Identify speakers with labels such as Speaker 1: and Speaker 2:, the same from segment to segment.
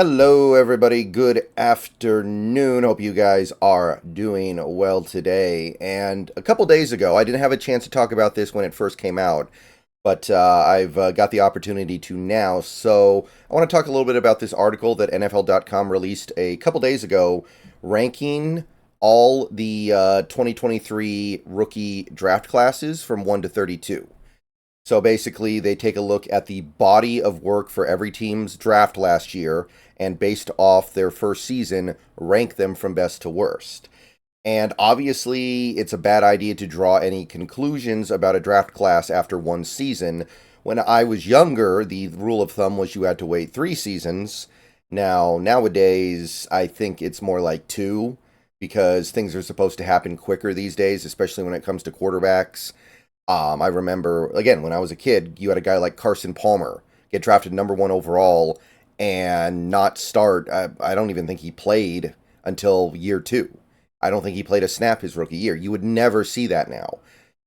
Speaker 1: Hello, everybody. Good afternoon. Hope you guys are doing well today. And a couple days ago, I didn't have a chance to talk about this when it first came out, but I've got the opportunity to now. So I want to talk a little bit about this article that NFL.com released a couple days ago, ranking all the 2023 rookie draft classes from 1 to 32. So basically, they take a look at the body of work for every team's draft last year and based off their first season, rank them from best to worst. And obviously, it's a bad idea to draw any conclusions about a draft class after one season. When I was younger, the rule of thumb was you had to wait 3 seasons. Nowadays, I think it's more like 2 because things are supposed to happen quicker these days, especially when it comes to quarterbacks. I remember, again, when I was a kid, you had a guy like Carson Palmer get drafted #1 overall and not start. I don't even think he played until year 2. I don't think he played a snap his rookie year. You would never see that now.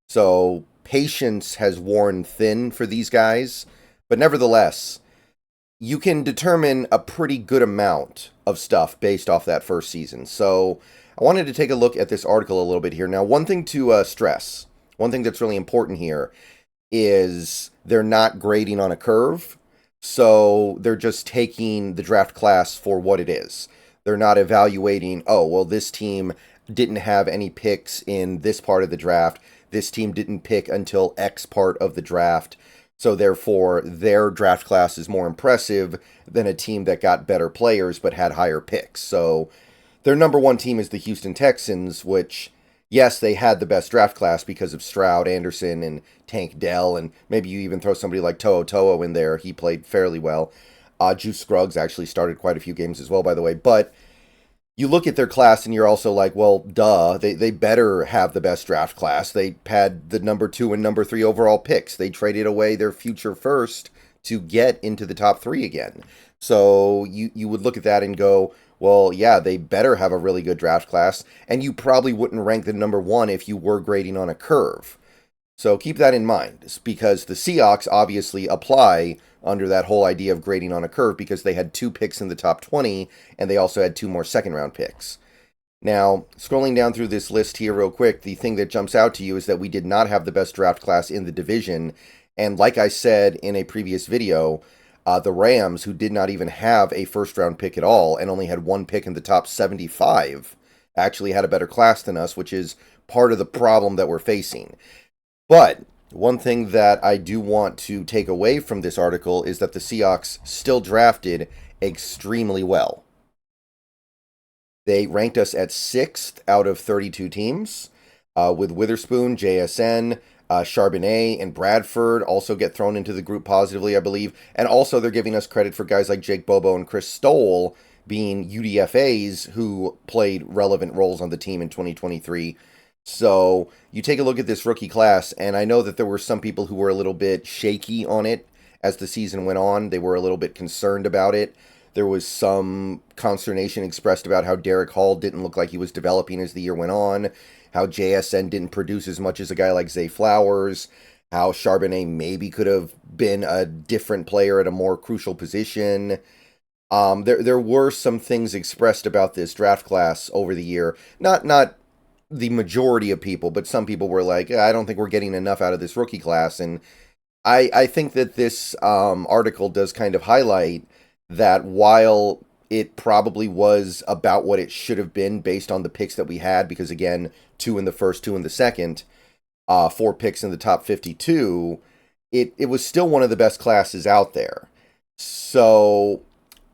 Speaker 1: So patience has worn thin for these guys. But nevertheless, you can determine a pretty good amount of stuff based off that first season. So I wanted to take a look at this article a little bit here. Now, one thing to stress. One thing that's really important here is they're not grading on a curve, so they're just taking the draft class for what it is. They're not evaluating, oh, well, this team didn't have any picks in this part of the draft. This team didn't pick until X part of the draft, so therefore their draft class is more impressive than a team that got better players but had higher picks. So their #1 team is the Houston Texans, which... yes, they had the best draft class because of Stroud, Anderson, and Tank Dell, and maybe you even throw somebody like To'o To'o in there. He played fairly well. Juice Scruggs actually started quite a few games as well, by the way. But you look at their class and you're also like, well, duh, they better have the best draft class. They had the #2 and #3 overall picks. They traded away their future first to get into the top 3 again. So you would look at that and go, well, yeah, they better have a really good draft class, and you probably wouldn't rank the #1 if you were grading on a curve. So keep that in mind, because the Seahawks obviously apply under that whole idea of grading on a curve because they had 2 picks in the top 20, and they also had 2 more second-round picks. Now, scrolling down through this list here real quick, the thing that jumps out to you is that we did not have the best draft class in the division, and like I said in a previous video, the Rams, who did not even have a first-round pick at all and only had 1 pick in the top 75, actually had a better class than us, which is part of the problem that we're facing. But one thing that I do want to take away from this article is that the Seahawks still drafted extremely well. They ranked us at 6th out of 32 teams, with Witherspoon, JSN, Charbonnet and Bradford also get thrown into the group positively, I believe. And also they're giving us credit for guys like Jake Bobo and Chris Stoll being UDFAs who played relevant roles on the team in 2023. So you take a look at this rookie class, and I know that there were some people who were a little bit shaky on it as the season went on. They were a little bit concerned about it. There was some consternation expressed about how Derek Hall didn't look like he was developing as the year went on, how JSN didn't produce as much as a guy like Zay Flowers, how Charbonnet maybe could have been a different player at a more crucial position. There were some things expressed about this draft class over the year. Not the majority of people, but some people were like, I don't think we're getting enough out of this rookie class. And I think that this article does kind of highlight that while it probably was about what it should have been based on the picks that we had, because again, 2 in the first, 2 in the second, 4 picks in the top 52, it was still one of the best classes out there. So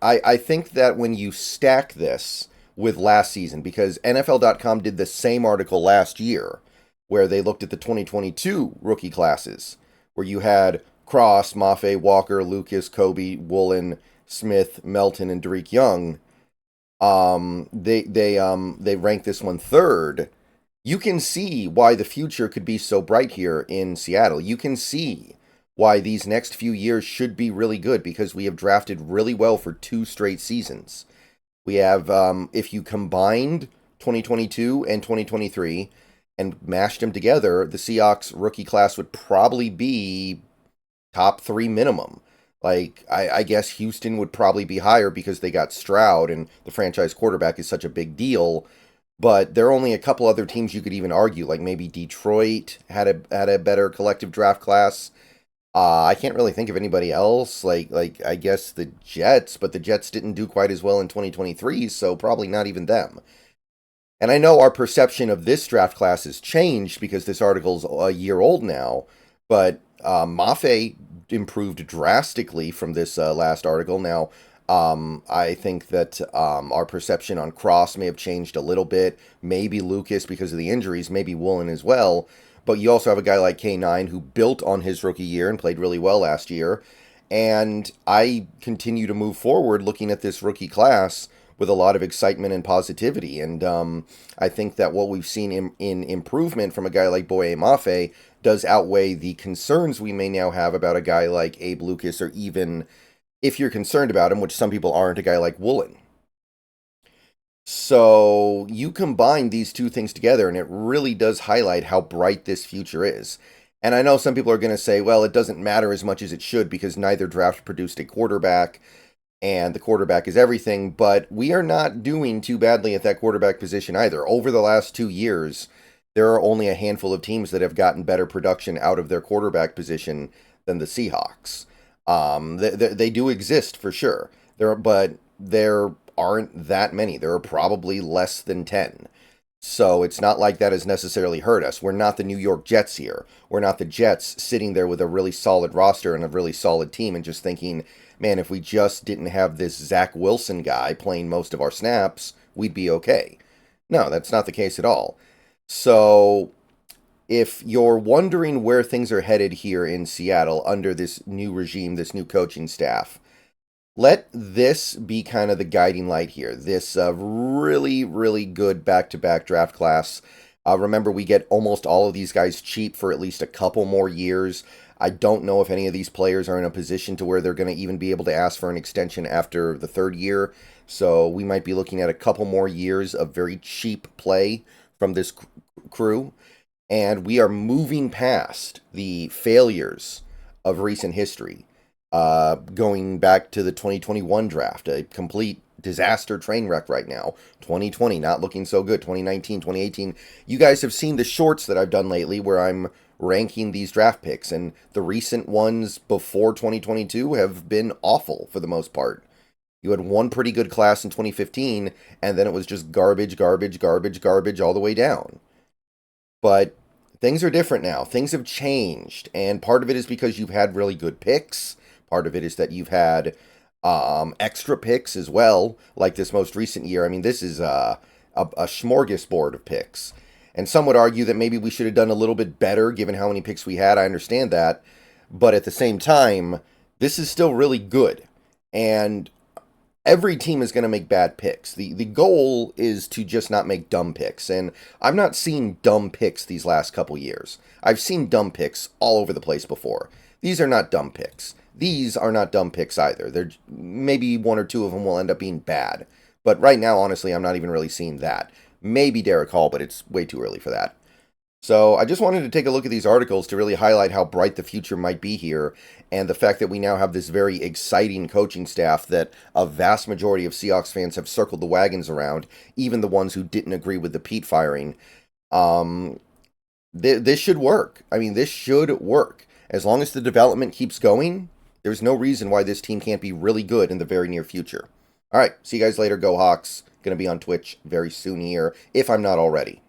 Speaker 1: I think that when you stack this with last season, because NFL.com did the same article last year, where they looked at the 2022 rookie classes, where you had Cross, Mafe, Walker, Lucas, Kobe, Woolen, Smith, Melton, and Derek Young. They ranked this one 3rd. You can see why the future could be so bright here in Seattle. You can see why these next few years should be really good because we have drafted really well for 2 straight seasons. We have, if you combined 2022 and 2023 and mashed them together, the Seahawks rookie class would probably be top 3 minimum. Like, I guess Houston would probably be higher because they got Stroud and the franchise quarterback is such a big deal. But there are only a couple other teams you could even argue, like maybe Detroit had a better collective draft class. I can't really think of anybody else. Like I guess the Jets, but the Jets didn't do quite as well in 2023, so probably not even them. And I know our perception of this draft class has changed because this article's a year old now, but Mafe improved drastically from this last article. Now, I think that our perception on Cross may have changed a little bit. Maybe Lucas because of the injuries, maybe Woolen as well. But you also have a guy like K9 who built on his rookie year and played really well last year. And I continue to move forward looking at this rookie class with a lot of excitement and positivity. And I think that what we've seen in improvement from a guy like Boye Mafe does outweigh the concerns we may now have about a guy like Abe Lucas, or even, if you're concerned about him, which some people aren't, a guy like Woolen. So you combine these two things together, and it really does highlight how bright this future is. And I know some people are going to say, well, it doesn't matter as much as it should because neither draft produced a quarterback, and the quarterback is everything, but we are not doing too badly at that quarterback position either. Over the last 2 years, there are only a handful of teams that have gotten better production out of their quarterback position than the Seahawks. They do exist for sure, but there aren't that many. There are probably less than 10. So it's not like that has necessarily hurt us. We're not the New York Jets here. We're not the Jets sitting there with a really solid roster and a really solid team and just thinking, man, if we just didn't have this Zach Wilson guy playing most of our snaps, we'd be okay. No, that's not the case at all. So if you're wondering where things are headed here in Seattle under this new regime, this new coaching staff, let this be kind of the guiding light here. This really, really good back-to-back draft class. Remember, we get almost all of these guys cheap for at least a couple more years. I don't know if any of these players are in a position to where they're going to even be able to ask for an extension after the third year. So we might be looking at a couple more years of very cheap play from this crew. And we are moving past the failures of recent history. Going back to the 2021 draft, a complete disaster train wreck right now. 2020 not looking so good. 2019, 2018. You guys have seen the shorts that I've done lately where I'm ranking these draft picks, and the recent ones before 2022 have been awful for the most part. You had one pretty good class in 2015, and then it was just garbage, garbage, garbage, garbage all the way down. But things are different now. Things have changed, and part of it is because you've had really good picks. Part of it is that you've had extra picks as well, like this most recent year. I mean, this is a smorgasbord of picks. And some would argue that maybe we should have done a little bit better given how many picks we had. I understand that. But at the same time, this is still really good. And every team is going to make bad picks. The goal is to just not make dumb picks. And I'm not seeing dumb picks these last couple years. I've seen dumb picks all over the place before. These are not dumb picks. These are not dumb picks either. They're maybe one or two of them will end up being bad. But right now, honestly, I'm not even really seeing that. Maybe Derek Hall, but it's way too early for that. So I just wanted to take a look at these articles to really highlight how bright the future might be here, and the fact that we now have this very exciting coaching staff that a vast majority of Seahawks fans have circled the wagons around, even the ones who didn't agree with the Pete firing. This should work. I mean, this should work. As long as the development keeps going, there's no reason why this team can't be really good in the very near future. All right, see you guys later. Go Hawks. Going to be on Twitch very soon here, if I'm not already.